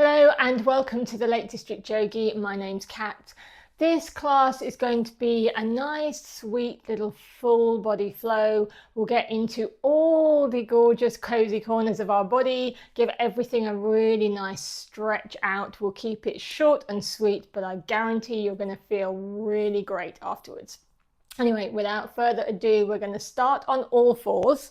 Hello and welcome to the Lake District Yogi. My name's Kat. This class is going to be a nice, sweet little full body flow. We'll get into all the gorgeous, cozy corners of our body, give everything a really nice stretch out. We'll keep it short and sweet, but I guarantee you're going to feel really great afterwards. Anyway, without further ado, we're going to start on all fours.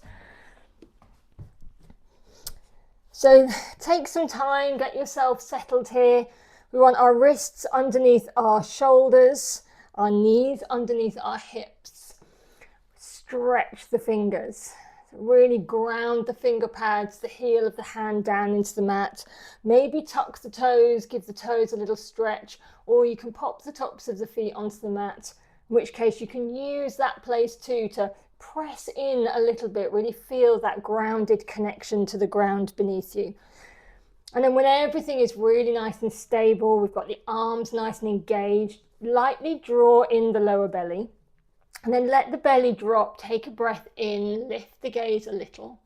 So take some time, get yourself settled here. We want our wrists underneath our shoulders, our knees underneath our hips. Stretch the fingers. So really ground the finger pads, the heel of the hand down into the mat. Maybe tuck the toes, give the toes a little stretch, or you can pop the tops of the feet onto the mat, in which case you can use that place too to press in a little bit, really feel that grounded connection to the ground beneath you. And then when everything is really nice and stable, we've got the arms nice and engaged, lightly draw in the lower belly, and then let the belly drop, take a breath in, lift the gaze a little.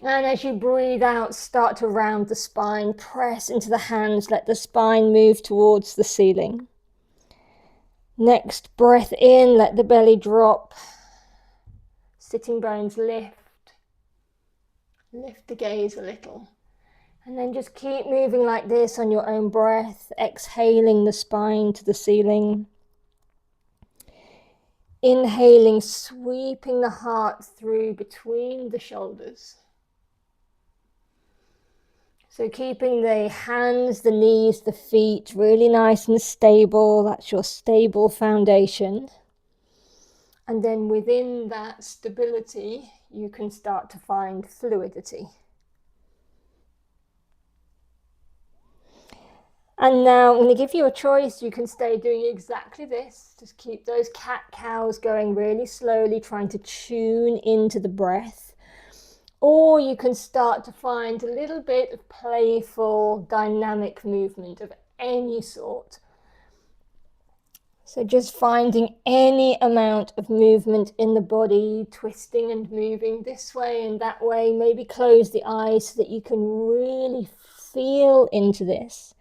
And as you breathe out, start to round the spine, press into the hands, let the spine move towards the ceiling. Next breath in, let the belly drop, sitting bones lift the gaze a little. And then just keep moving like this on your own breath, exhaling the spine to the ceiling. Inhaling, sweeping the heart through between the shoulders. So keeping the hands, the knees, the feet really nice and stable. That's your stable foundation. And then within that stability, you can start to find fluidity. And now I'm going to give you a choice. You can stay doing exactly this. Just keep those cat-cows going really slowly, trying to tune into the breath. Or you can start to find a little bit of playful, dynamic movement of any sort. So just finding any amount of movement in the body, twisting and moving this way and that way. Maybe close the eyes so that you can really feel into this.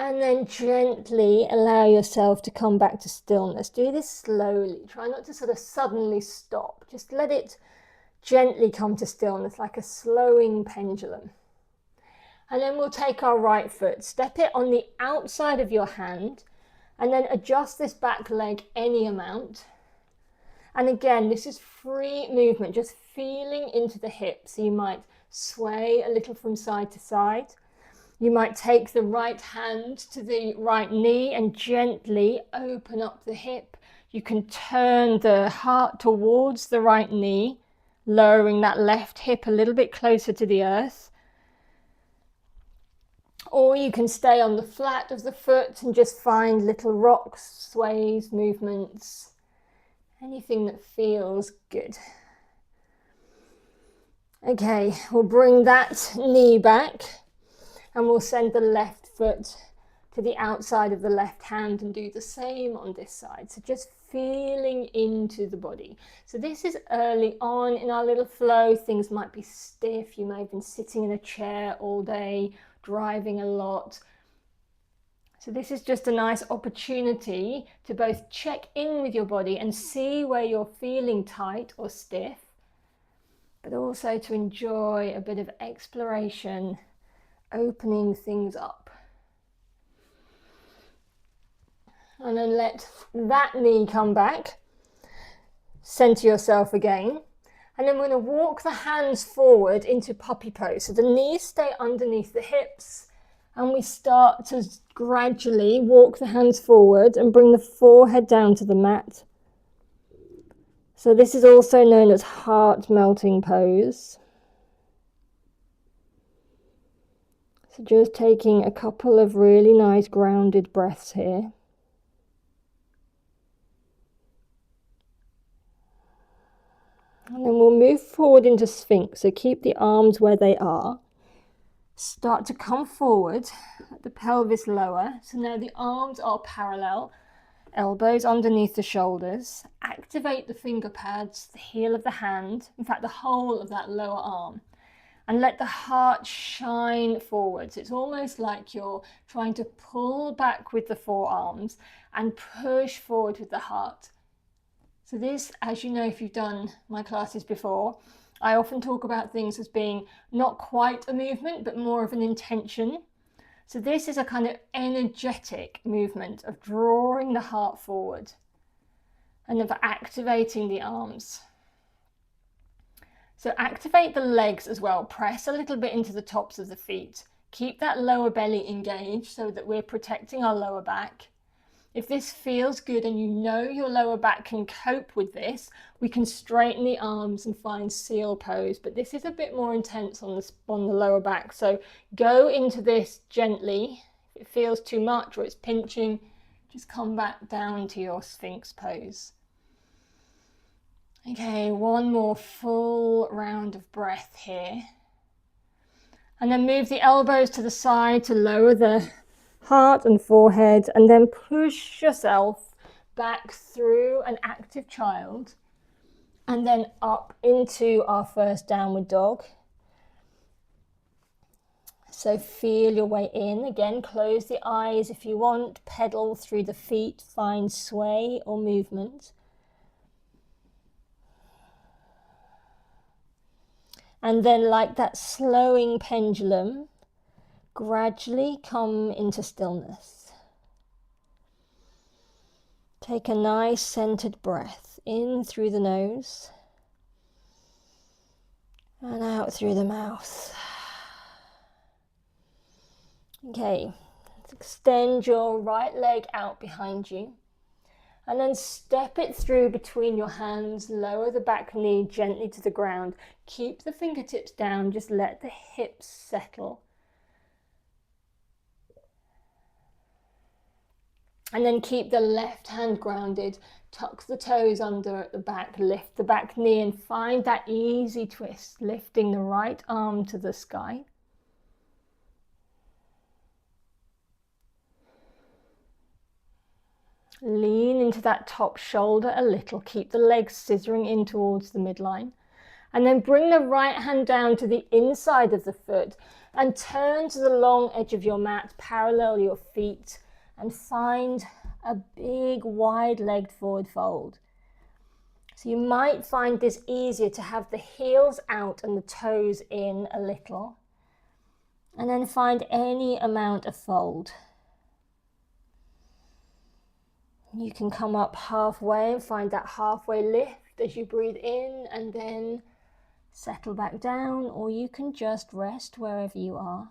And then gently allow yourself to come back to stillness. Do this slowly. Try not to sort of suddenly stop. Just let it gently come to stillness like a slowing pendulum. And then we'll take our right foot, step it on the outside of your hand, and then adjust this back leg any amount. And again, this is free movement, just feeling into the hips. So you might sway a little from side to side. You might take the right hand to the right knee and gently open up the hip. You can turn the heart towards the right knee, lowering that left hip a little bit closer to the earth. Or you can stay on the flat of the foot and just find little rocks, sways, movements, anything that feels good. Okay, we'll bring that knee back. And we'll send the left foot to the outside of the left hand and do the same on this side. So just feeling into the body. So this is early on in our little flow. Things might be stiff. You may have been sitting in a chair all day, driving a lot. So this is just a nice opportunity to both check in with your body and see where you're feeling tight or stiff, but also to enjoy a bit of exploration, opening things up. And then let that knee come back. Center yourself again. And then we're going to walk the hands forward into puppy pose. So the knees stay underneath the hips. And we start to gradually walk the hands forward and bring the forehead down to the mat. So this is also known as heart melting pose. So just taking a couple of really nice grounded breaths here. And then we'll move forward into Sphinx. So keep the arms where they are. Start to come forward, let the pelvis lower. So now the arms are parallel. Elbows underneath the shoulders. Activate the finger pads, the heel of the hand, in fact the whole of that lower arm. And let the heart shine forwards. It's almost like you're trying to pull back with the forearms and push forward with the heart. So this, as you know, if you've done my classes before, I often talk about things as being not quite a movement, but more of an intention. So this is a kind of energetic movement of drawing the heart forward and of activating the arms. So activate the legs as well. Press a little bit into the tops of the feet. Keep that lower belly engaged so that we're protecting our lower back. If this feels good and you know your lower back can cope with this, we can straighten the arms and find seal pose. But this is a bit more intense on the lower back. So go into this gently. If it feels too much or it's pinching, just come back down to your Sphinx pose. Okay, one more full round of breath here. And then move the elbows to the side to lower the heart and forehead, and then push yourself back through an active child and then up into our first downward dog. So feel your way in. Again, close the eyes if you want, pedal through the feet, find sway or movement. And then, like that slowing pendulum, gradually come into stillness. Take a nice centered breath in through the nose and out through the mouth. Okay, let's extend your right leg out behind you. And then step it through between your hands, lower the back knee gently to the ground. Keep the fingertips down, just let the hips settle. And then keep the left hand grounded, tuck the toes under at the back, lift the back knee and find that easy twist, lifting the right arm to the sky. Lean into that top shoulder a little, keep the legs scissoring in towards the midline. And then bring the right hand down to the inside of the foot and turn to the long edge of your mat, parallel your feet and find a big wide-legged forward fold. So you might find this easier to have the heels out and the toes in a little. And then find any amount of fold. You can come up halfway and find that halfway lift as you breathe in and then settle back down, or you can just rest wherever you are.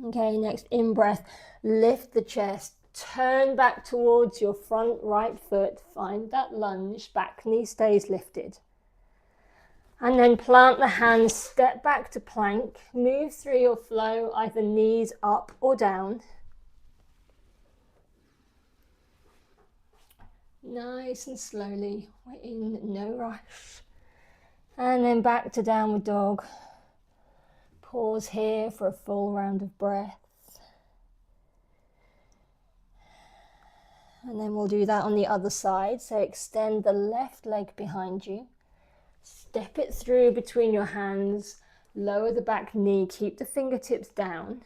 Okay, next in-breath, lift the chest, turn back towards your front right foot, find that lunge, back knee stays lifted. And then plant the hands, step back to plank, move through your flow, either knees up or down. Nice and slowly, we're in no rush. And then back to downward dog. Pause here for a full round of breath. And then we'll do that on the other side. So extend the left leg behind you. Step it through between your hands, lower the back knee, keep the fingertips down.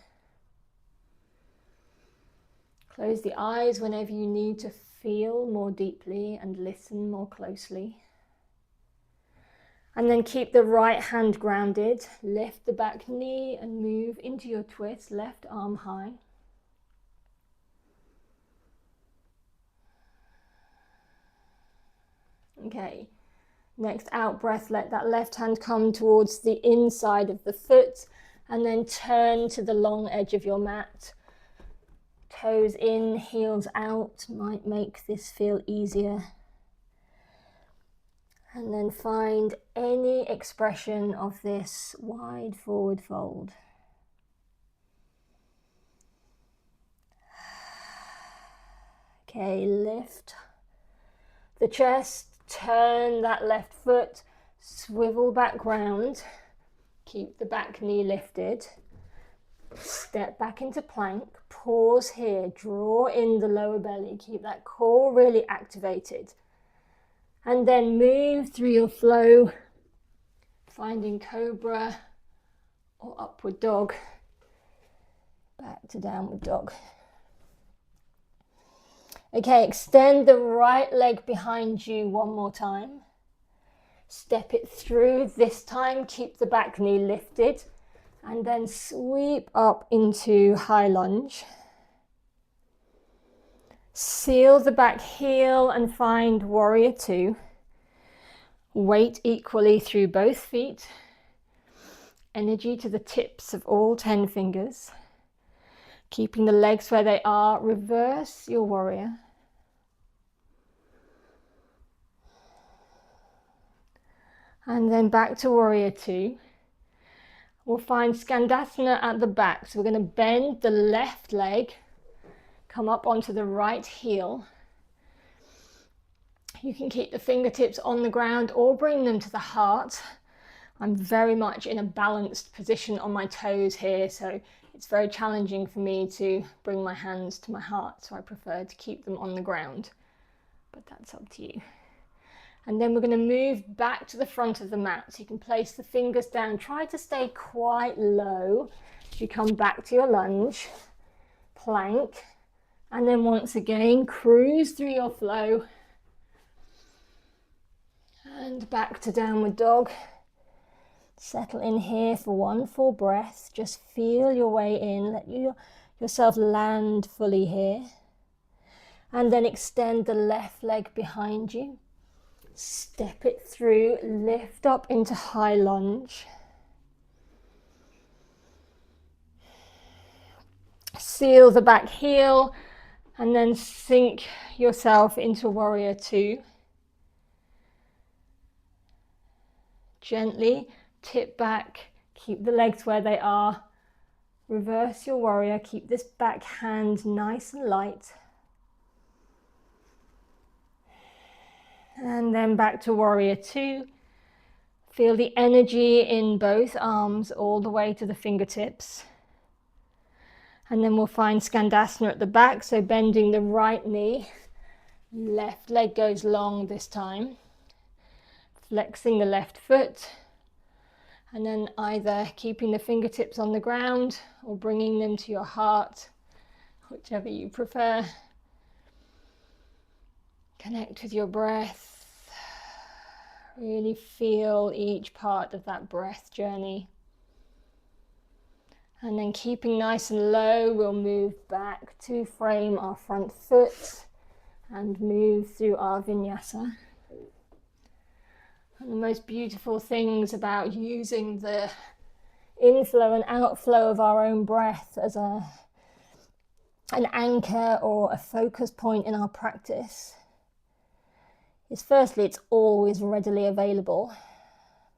Close the eyes whenever you need to feel more deeply and listen more closely. And then keep the right hand grounded, lift the back knee and move into your twist, left arm high. Okay. Next out breath, let that left hand come towards the inside of the foot and then turn to the long edge of your mat. Toes in, heels out, might make this feel easier. And then find any expression of this wide forward fold. Okay, lift the chest. Turn that left foot, swivel back round, keep the back knee lifted. Step back into plank, pause here, draw in the lower belly, keep that core really activated. And then move through your flow, finding cobra or upward dog, back to downward dog. Okay, extend the right leg behind you one more time. Step it through, this time keep the back knee lifted, and then sweep up into high lunge. Seal the back heel and find warrior two. Weight equally through both feet. Energy to the tips of all 10 fingers. Keeping the legs where they are, reverse your warrior. And then back to warrior two. We'll find Skandasana at the back. So we're going to bend the left leg, come up onto the right heel. You can keep the fingertips on the ground or bring them to the heart. I'm very much in a balanced position on my toes here, so it's very challenging for me to bring my hands to my heart, so I prefer to keep them on the ground, but that's up to you. And then we're going to move back to the front of the mat, so you can place the fingers down. Try to stay quite low as you come back to your lunge, plank, and then once again cruise through your flow and back to downward dog. Settle in here for one full breath. Just feel your way in, let yourself land fully here, and then extend the left leg behind you. Step it through, lift up into high lunge. Seal the back heel and then sink yourself into warrior two. Gently tip back, keep the legs where they are. Reverse your warrior, keep this back hand nice and light. And then back to warrior two. Feel the energy in both arms all the way to the fingertips. And then we'll find Skandasana at the back, so bending the right knee. Left leg goes long this time. Flexing the left foot. And then either keeping the fingertips on the ground or bringing them to your heart, whichever you prefer. Connect with your breath. Really feel each part of that breath journey. And then keeping nice and low, we'll move back to frame our front foot and move through our vinyasa. And the most beautiful things about using the inflow and outflow of our own breath as an anchor or a focus point in our practice is, firstly, it's always readily available.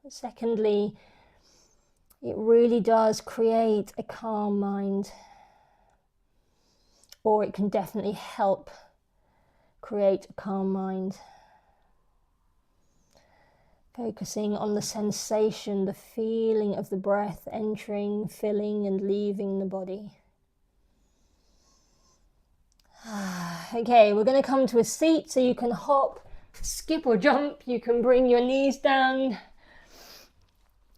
Secondly, it really does create a calm mind, or it can definitely help create a calm mind. Focusing on the sensation, the feeling of the breath entering, filling and leaving the body. Okay, we're going to come to a seat, so you can hop, skip or jump. You can bring your knees down,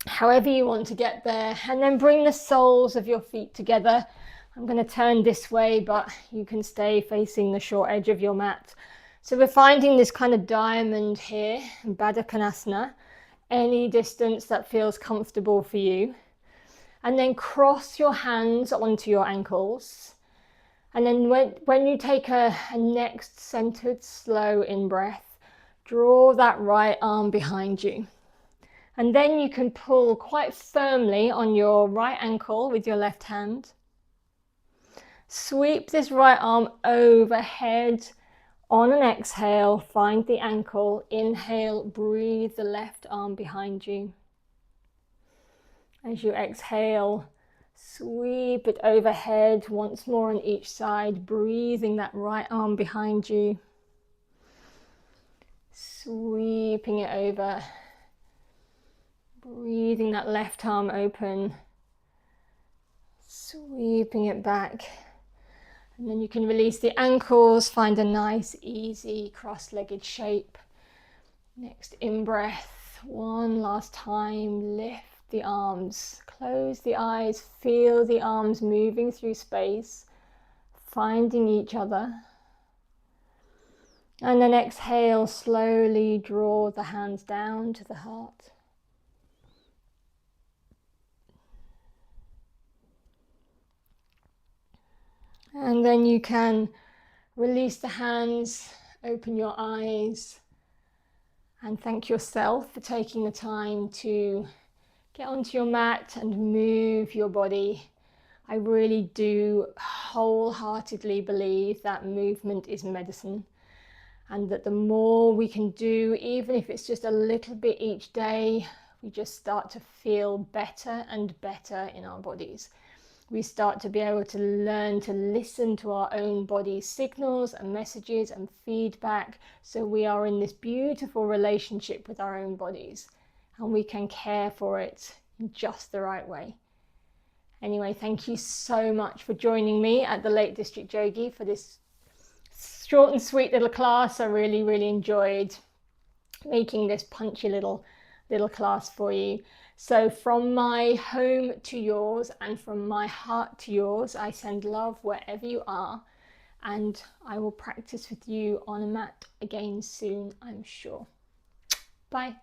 however you want to get there, and then bring the soles of your feet together. I'm going to turn this way, but you can stay facing the short edge of your mat. So we're finding this kind of diamond here, Baddha Konasana, any distance that feels comfortable for you. And then cross your hands onto your ankles. And then when you take a next centered, slow in-breath, draw that right arm behind you. And then you can pull quite firmly on your right ankle with your left hand. Sweep this right arm overhead. On an exhale, find the ankle. Inhale, breathe the left arm behind you. As you exhale, sweep it overhead once more on each side, breathing that right arm behind you. Sweeping it over. Breathing that left arm open. sweeping it back. And then you can release the ankles, find a nice, easy, cross-legged shape. Next in-breath, one last time, lift the arms, close the eyes, feel the arms moving through space, finding each other. And then exhale, slowly draw the hands down to the heart. And then you can release the hands, open your eyes, and thank yourself for taking the time to get onto your mat and move your body. I really do wholeheartedly believe that movement is medicine, and that the more we can do, even if it's just a little bit each day, we just start to feel better and better in our bodies. We start to be able to learn to listen to our own body's signals and messages and feedback. So we are in this beautiful relationship with our own bodies, and we can care for it in just the right way. Anyway, thank you so much for joining me at the Lake District Yogi for this short and sweet little class. I really enjoyed making this punchy little class for you. So from my home to yours and from my heart to yours, I send love wherever you are, and I will practice with you on a mat again soon, I'm sure. Bye.